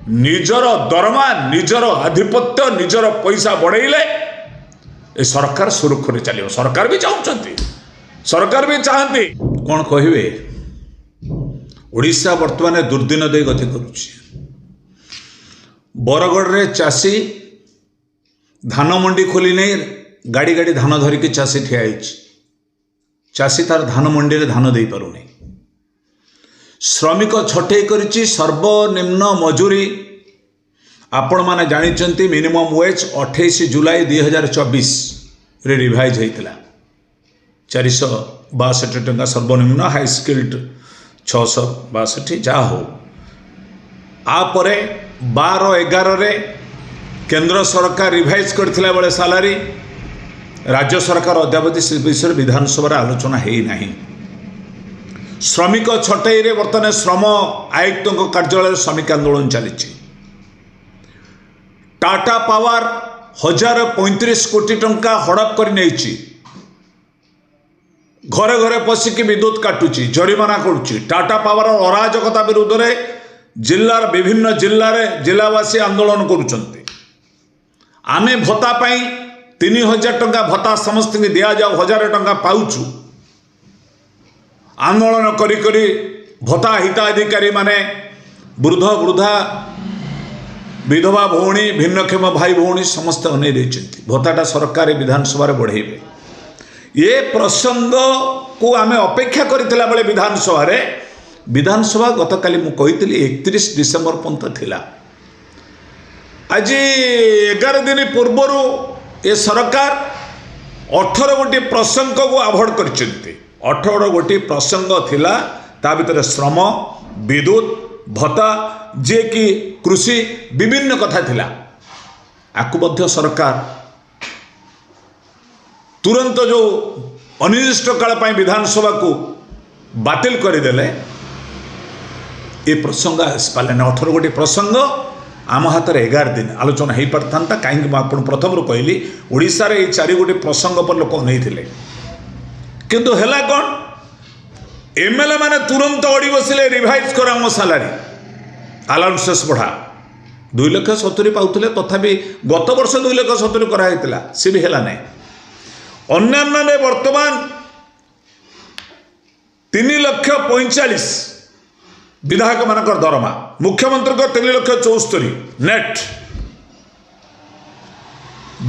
निजर दरमा निजर आधिपत्य निजर पैसा बढ़ेले ए सरकार सुरक्षित चलो सरकार भी चाहते सरकार भी चाहती कौन कहे ओडिशा वर्तमान दुर्दिन दे गति करुच्ची बरगढ़ रे चाषी धान मंडी खोली नहीं गाड़ी गाड़ी धान धरिकी चाषी ठिया चाषी तार धान मंडी रे धान दे पारुनी श्रमिक छटई करिछि सर्वनिम्न मजूरी आपण माने जानिचंती मिनिमम वेज 28 जुलाई 2024 रे रिवाइज होइतिला 462 टंका सर्वनिम्न हाई स्किल्ड 662 जा हो आपरे 12/11 रे केंद्र सरकार रिवाइज करथिला बेले सालारी राज्य सरकार अद्यावधि से विषय विधानसभा आलोचना है नहीं श्रमिक छटई रे वर्तमान श्रम आयुक्तों कार्यालय श्रमिक आंदोलन चली टाटा पावर 1035 कोटी टंका हड़प कर नहीं घरे घरे पशिकी विद्युत काटुची जरिमाना करुच्ची टाटा पावर अराजकता विरुद्ध रे जिल्लार विभिन्न जिलावासी आंदोलन करुचंती आमे भत्ता पाई 3000 टंका भत्ता समस्त दि जाऊ 1000 टंका पाउछु आंदोलन करी करी भत्ता हिताधिकारी माने वृद्ध वृद्धा विधवा भौणी भिन्नक्षम भाई भौणी समस्त अनै रहिछंती भत्ताटा सरकार विधानसभा बढ़ेबे ये प्रसंग को आमे अपेक्षा करथिला बेले विधानसभा गत काली मु कहितली 31 डिसेंबर पर्यंत थिला आज 11 दिन पूर्वर ये सरकार 18 गोटी प्रसंग को अवॉइड करछंती 18 गोटी प्रसंग थिला ता भीतर श्रम विद्युत भत्ता जे कि कृषि विभिन्न कथा थिला आकु मध्य सरकार तुरंत जो अनिर्दिष्ट काल पाई विधानसभा को बातिल करदेले ये प्रसंग आसपारे 18 गोटी प्रसंग आम हाथ में 11 दिन आलोचना हो पार था कहीं आपको प्रथम कहली ओडिशा रे 4 गोटी प्रसंग पर लोक नहीं किंतु है कौन एमएलए माने तुरंत अड़ी बसिले रिवाइज कर आम सालारी अलाउंसेस बढ़ा 2,70,000 पाउले तथापि गत वर्ष 2,70,000 कराइला सी भी है अन्य वर्तमान 3,45,000 विधायक मान दरमा मुख्यमंत्री को 3,74,000 नेट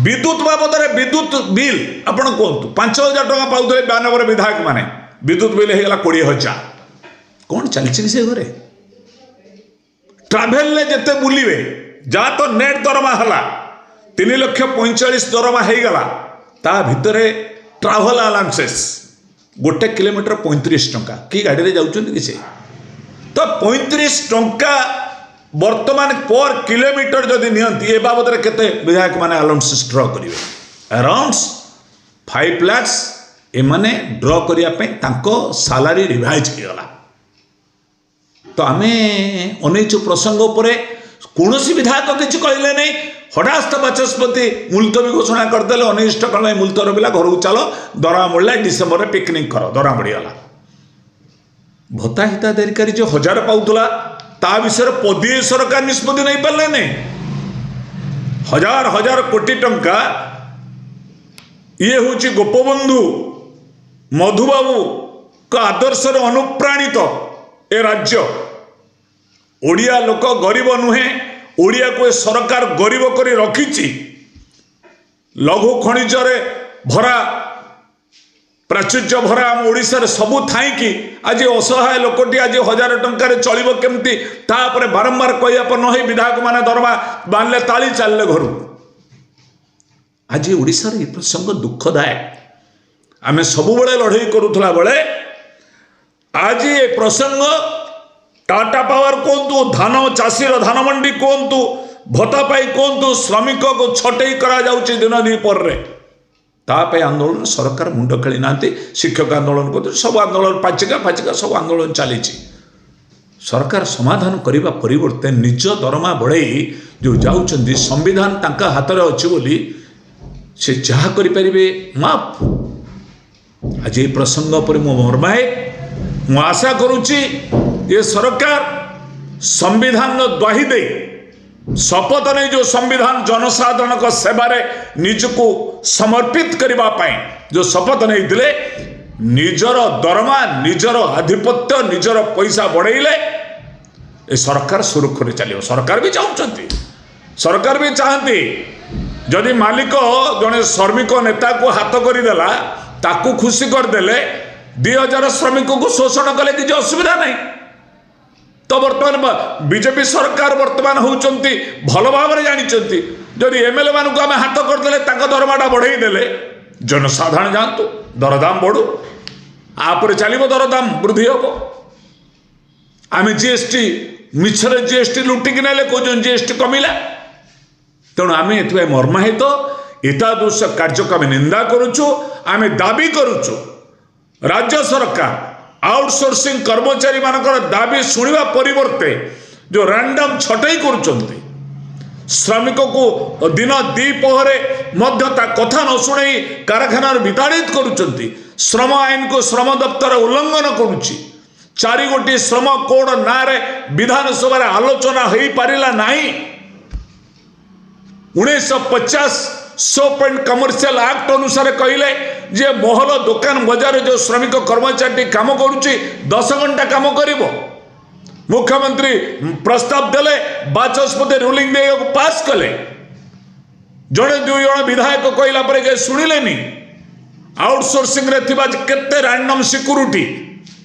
विद्युत बाबद विद्युत बिल आपण कहतु 5,000 टका पाउले 92 विधायक माने विद्युत बिल हो 20,000 कौन चलछि से घरे ट्राभेल ने जिते बुलिवे जा तो नेट दरमा हला 3,45,000 दरमा हो गला ता भितरे ट्राभेल अलाउंसेस गोटे किलोमीटर 35 टंका कि गाड़ी रे जाउछन कि से तो 35 टंका वर्तमान पर किलोमीटर जदि नियंती ए बाबद केते विधायक माने अलाउंसेस ड्रॉ करिवे अराउंड 5 लाख एमाने ड्रॉ करिया पे तांको सैलरी रिवाइज किगला तो आमे अनेक प्रसंग उपरे कौनसी विधायक किसी कहले नहीं हठात बाचस्पति मुलतवी घोषणा करदे अनिष्ट काल मुलतवी रहा घर को चल दरमा मिलला डिसेम्बर में पिकनिक कर दरमा बढ़ीगला भत्ता हिताधिकारी जो 1000 पाउला ता विषय पदीय सरकार निष्पत्ति नहीं पारे नहीं 1000 कोटी टंका ये हूँ गोपबंधु मधुबाबू का आदर्श अनुप्राणित ए राज्य ओडिया लोक गरीब नुहे ओडिया को सरकार गरीब करी रखी लघु खनिज भरा प्राचुर्य भरा आम ओडिशा सबू थाई कि आज असहाय लोकटी आज 1000 टंकार चलो केमती तापर बारंबार कहपर न विधायक माने दरमा बांधले ताली चलले घर आज ओडिशा ये प्रसंग दुखदायक आमे सबु बेले लड़ाई करूथला बेले आज ये प्रसंग टाटा पावर कहतु धान चाषीर धान मंडी कहतु भत्ता पाई कहतु श्रमिक को छटई करा जाउची दिन द्विपर तापे आंदोलन सरकार मुंड खेली ना शिक्षक आंदोलन कर सब आंदोलन पाचिका फाचिका सब आंदोलन चली सरकार समाधान करने परिवर्ते निज दरमा बढ़ई जो जाउचंदी संविधान तांका हाथ में अच्छी बोली से जहाँ करें माफ आज ये प्रसंग पर मर्माए मु आशा करुच्ची ये सरकार संविधान द्वाही दे शपथ नहीं जो संविधान जनसाधारण को सेवारे निजको समर्पित करने जो शपथ नहीं दिले निजर दरमा निजर आधिपत्य निजर पैसा बढ़ेले ए सरकार सुरक्षित चलो सरकार भी चाहते सरकार भी चाहती जदि मालिक जड़े श्रमिक नेता को हाथ करदेला ताकू खुशी करदे 2000 श्रमिक को शोषण कले किसी असुविधा नहीं तो बर्तमान बीजेपी सरकार बर्तमान होती भल भाव जानते जदि एमएलए मान आम हाथ करदे दरमाटा बढ़ईदे जनसाधारण जातु दरदाम बढ़ू आपरे चलो दरदाम वृद्धि हम आम जीएसटी मिछरे जीएसटी लुटिकी ना कौन जीएसटी कमिला तेणु आम ए मर्माहित एतादृश कार्य को आम निंदा करुचु आम दाबी करुचु राज्य सरकार आउटसोर्सिंग कर्मचारी मानकर दाबी शुणा परिवर्ते जो रैंडम छटई करुचंती श्रमिक को दिन द्विपहरे कथा न शुणई कारखाना विताड़ित करुचंती श्रम आईन को श्रम दफ्तर उल्लंघन करुच्ची 4 गोटी श्रम कोड ना विधानसभा आलोचना हो पारा नहीं 1950 सोप एंड कमर्शियल एक्ट अनुसार कहले जे महल दुकान बजार जो श्रमिक कर्मचारी काम करुच्ची 10 घंटा काम करिवो मुख्यमंत्री प्रस्ताव देले बाचस्पति रूलिंग दे पास कले जड़े 2 जन विधायक कहला पर के सुनिलेनी आउटसोर्सिंग रे थिबा केते रैंडम सिक्यूरिटी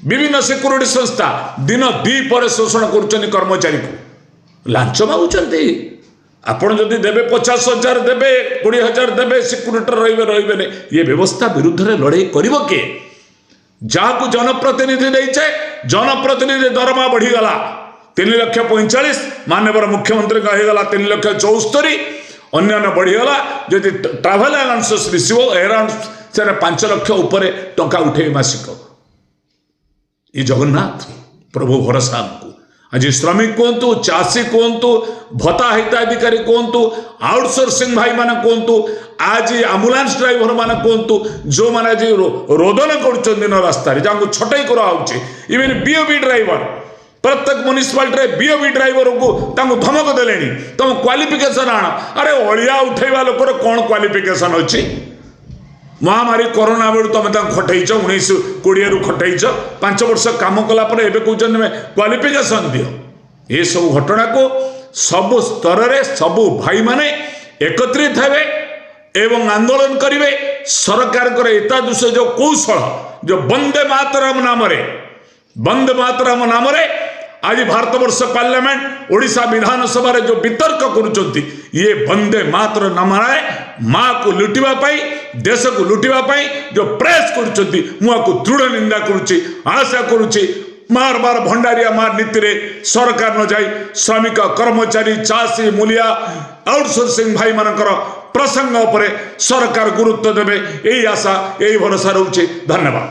विभिन्न सिक्यूरिटी संस्था दिन 2 पर शोषण करुचनी कर्मचारी को लांच मागुचंती आपण जदि देबे 50,000 देबे 20,000 देबे सिक्यूरिटी रहिबे ये व्यवस्था विरुद्ध रे लड़ाई करिवो के जहाँ जनप्रतिनिधि देचे जनप्रतिनिधि दरमा बढ़ीगला 3,45,00,000 माननीय मुख्यमंत्री कहीगला 3,74,00,000 अन्य बढ़ीगला जदि travel allowances receive around 5 lakh उपर टंका उठे मासिक ये जगन्नाथ प्रभु भरोसा हमको आज श्रमिक कहतु चाषी कहतु भत्ता हिताधिकारी कहतु आउटसोर्सिंग भाई मान कहतु आज आम्बुलांस ड्राइवर मान कहतु जो मैंने आज रोदन कर रास्तार जहाँ छटई कराऊे इवेन बीओबी ड्राइवर प्रत्येक म्युनिसिपालिटी बीओबी ड्राइवर को धमक देले तुम क्वालिफिकेशन आण अरे अलिया उठेवा लोकर कौन क्वालिफिकेशन अच्छी महामारी कोरोना बेलू तुम खटईच 19-20 रु खटईच 5 वर्ष काम कलापर एवं कहते क्वालिफिकेशन दियो ये सब घटना को सबु स्तर रे सबु भाई माने एकत्रित हेबे एवं आंदोलन करेंगे सरकार को एतादृश जो कौशल जो वंदे मातरम नाम आज भारत वर्ष पार्लियामेंट ओडिशा विधानसभा रे जो वितर्क करुचंती ये वंदे मातर नाम माँ को लुटिबा पाई देश को लुटिबा पाई जो प्रेस करुचंती मुझे दृढ़ निंदा करुच्ची आशा करुच्ची मार बार भंडारिया मार नीति रे सरकार न जाई श्रमिक कर्मचारी चाषी मूलिया आउटसोर्सिंग भाई मानकर प्रसंग उपरे सरकार गुरुत्व देवे यही आशा यही भरोसा रहुछि। धन्यवाद।